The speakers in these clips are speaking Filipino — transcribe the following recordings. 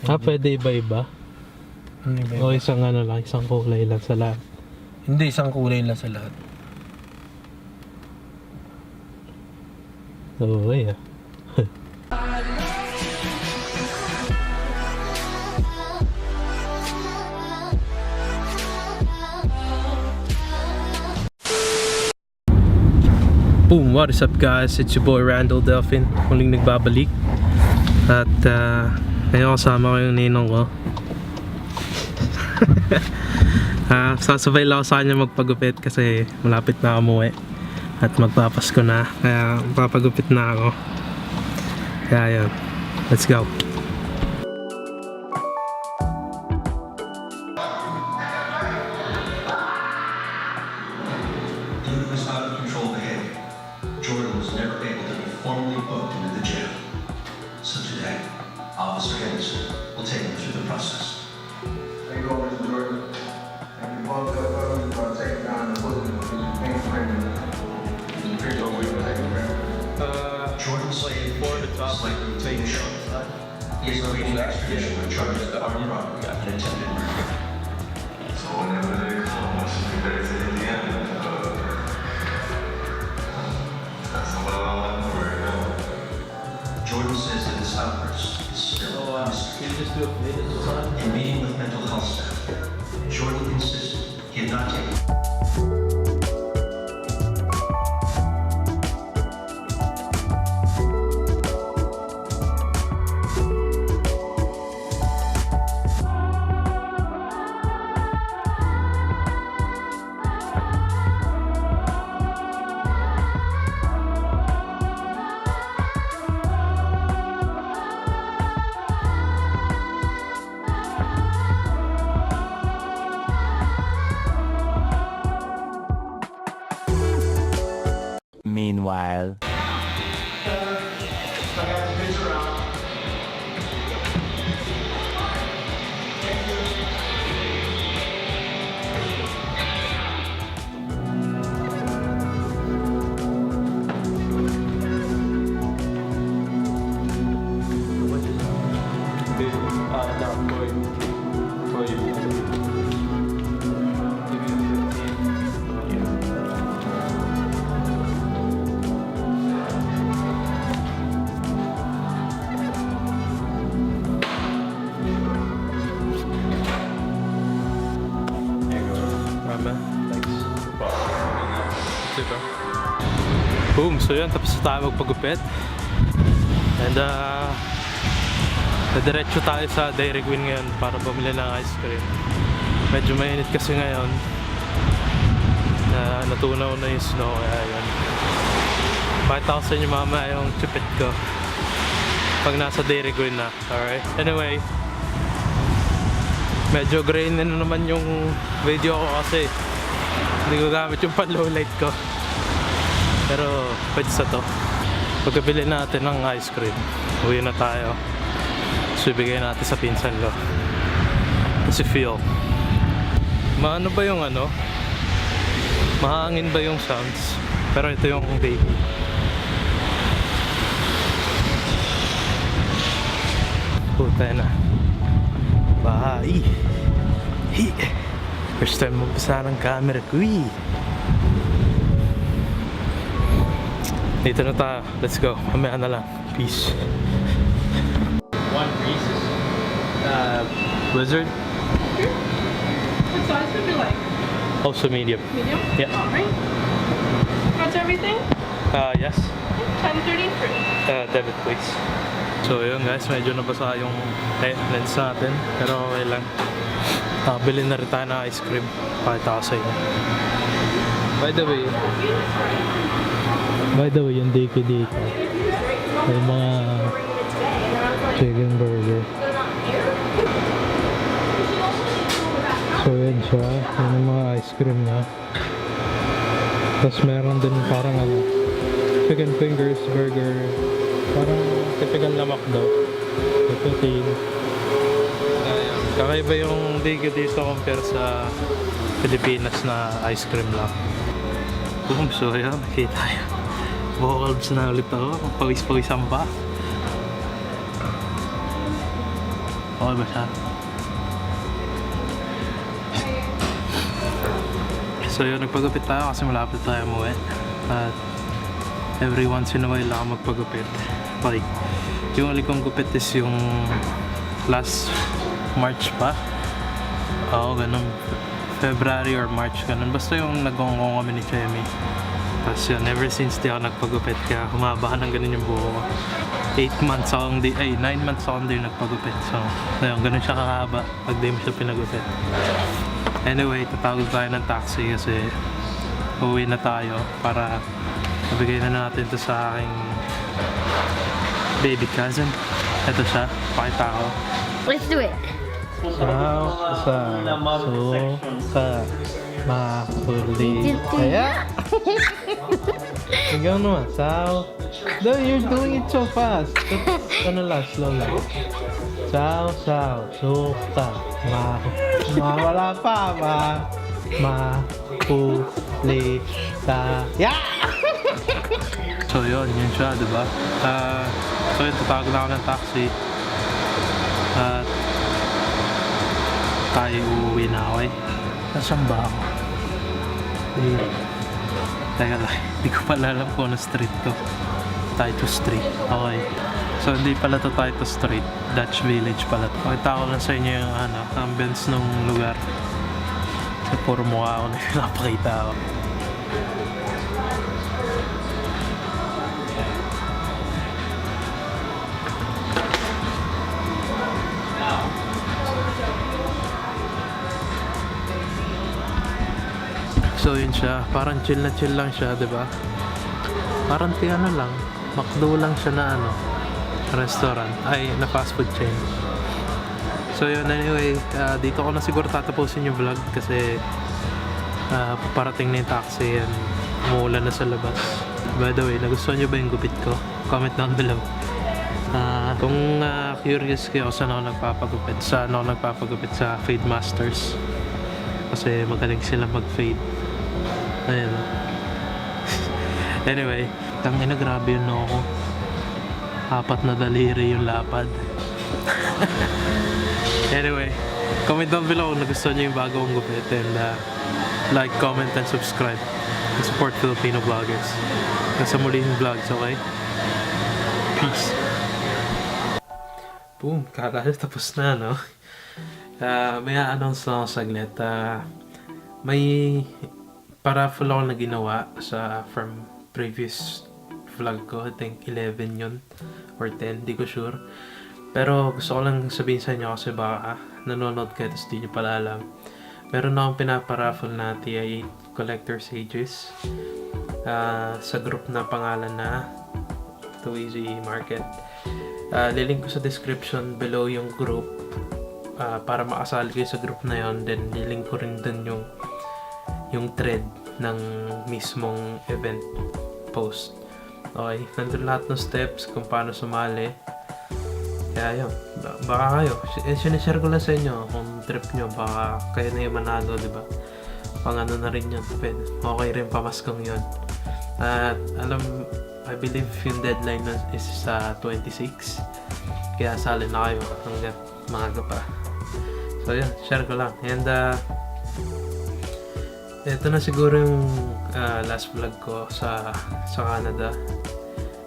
Pwede iba-iba? Ano iba-iba? O isang ano lang, isang kulay lang sa lahat? Hindi, isang kulay lang sa lahat. Okay ah. Boom! What is up guys? It's your boy Randall Delphin. Muling nagbabalik. At ngayon kasama ko yung ninong ko. Sasabay lang ako sa kanya magpagupit kasi malapit na umuwi. At magpapasko na. Kaya magpapagupit na ako. Kaya yun. Let's go. Jordan was never able to be formally booked into the jail. So today, Officer Henderson will take him through the process. There you go, Mr. Jordan. And you bumped up early by taking down the bullet because you can't frame it. You picked over your leg, Jordan stayed for the top like rotation. He is awaiting extradition on charges of armed robbery and attempted murder. So whenever they come, once you get to Indiana, that's what I want to worry about. Jordan says that this outburst is still a mystery. In meeting with mental health staff, Jordan insisted he had not taken. Meanwhile. Boom! So yun, tapos na tayo magpagupit. And diretso tayo sa Dairy Queen ngayon para bumili ng ice cream. Medyo mainit kasi ngayon. Natunaw na yung snow, kaya yun. Pakita ko sa inyo mamaya yung chupit ko pag nasa Dairy Queen na. Alright? Anyway, medyo grainy na naman yung video ko kasi hindi ko gamit yung pan low light ko. Pero pwede sa to. Pagkabili natin ng ice cream, uwi na tayo. So ibigay natin sa pinsan ko. Kasi feel maano ba yung ano, mahangin ba yung sounds. Pero ito yung baby. Puta na bahay. First time magpasa ng camera ko. Dito na tayo. Let's go. Mamaya na lang. Peace. One Reese's. Wizard? Sure. What size would you like? Also medium. Medium? Yeah. Alright. That's everything? Yes. 10.33. Debit please. So yun guys, medyo nabasa yung lens natin. Pero okay lang. Bilhin na rin tayo ng ice cream. Pakita ko sa inyo. By the way, yung dake dito ay mga chicken burger. So yun siya, yun yung mga ice cream niya. Tapos meron din parang ano, chicken fingers burger. Parang typical na McDo. Ito tin. Kakaiba yung dake dito compare sa Pilipinas na ice cream lang. Boom, so yun, nakita tayo. Vocals na ulit ako, pawis-pawisan pa. Okay ba siya? So yun, nagpagupit tayo kasi malapit tayo umuwi. At every once in a while lang ako magpagupit. Like, yung uli kong gupit is yung last March pa. Oo, ganun. February or March, ganun. Basta yung nagongong kami ni Chemi. Tapos yun, ever since di ako nagpagupit, kaya humaba ng ganun yung buho ko. 9 months akong di nagpagupit. So, ayun, ganun siya kakahaba pag di mo siya pinagupit. Anyway, tatawag tayo ng taxi kasi uuwi na tayo para mabigay na natin to sa aking baby cousin. Ito siya, pakita ko. Let's do it. Mahuli. Kaya? Ikaw naman, sao. No, you're doing it so fast. Ano lang, slow lang. Sao, suka. Wala pa, mahuli. Yeah! So yun siya, diba? So yun, tatawag na ako ng taxi. At tayo uuwi na ako eh. Nasaan ba ako? Teka lang, hindi ko pala alam kung ano street to. Taito Street. Okay. So hindi pala to Taito Street. Dutch Village pala to. Pakita ko lang sa inyo yung ambience ng lugar. Kasi puro mukha ako na pinapakita ako. So yun siya, parang chill lang siya, diba? Parang ano lang, McDo lang siya na restaurant, na fast food chain. So yun, anyway, dito ko na siguro tatapusin yung vlog kasi paparating na yung taxi and umuulan na sa labas. By the way, nagustuhan nyo ba yung gupit ko? Comment down below. Kung curious kayo saan ako nagpapagupit sa Fade Masters kasi magaling sila mag-fade. Ayan. Anyway, tangina, grabe yun ako. 4 na daliri yung lapad. Anyway, comment down below kung nagustuhan nyo yung bago kong gupit and like, comment, and subscribe and support Filipino vloggers. Nasa muling vlogs, okay? Peace. Boom, kakala tapos na, no? May announce lang ako saglit. May paraffle ako na ginawa from previous vlog ko. I think 11 yun or 10, di ko sure. Pero gusto ko lang sabihin sa inyo kasi baka nanonood kayo tapos di nyo pala alam. Meron akong pinaparaffle na TI8 Collector's Ages sa group na pangalan na Too Easy Market. Lilink ko sa description below yung group para makasali kayo sa group na yon. Then lilink ko rin dun yung thread ng mismong event post. Okay, nandun lahat ng steps kung paano sumali. Kaya yun, baka kayo, sinishare ko lang sa inyo kung trip nyo, baka kayo na yung manalo, diba? Pang ano na rin yun, okay rin pamaskong yun. At I believe yung deadline is sa 26. Kaya sali na kayo hanggat maaga pa. So yun, share ko lang. And ito na siguro yung last vlog ko sa Canada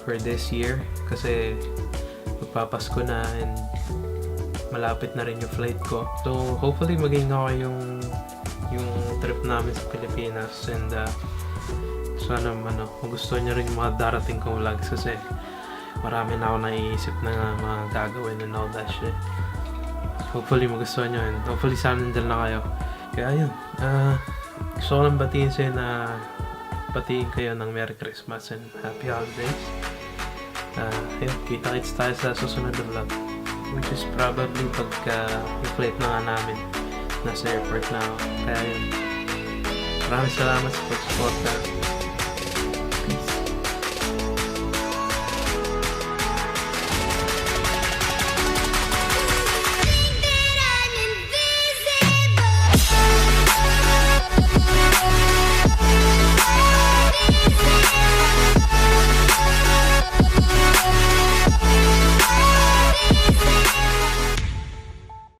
for this year kasi magpapasko na and malapit na rin yung flight ko. So hopefully maging okay yung trip namin sa Pilipinas and sana magustuhan nyo rin yung mga darating kong vlogs kasi marami na ako naiisip na mga gagawin and all that shit. Hopefully magustuhan nyo and hopefully sana nandyan na kayo. Kaya yun, gusto ko lang batiin kayo ng Merry Christmas and Happy Holidays. Yun, kita-kits tayo sa susunod na vlog, which is probably pagka yung flight na nga namin, nasa airport na ako. Kaya yun, maraming salamat sa pag-support.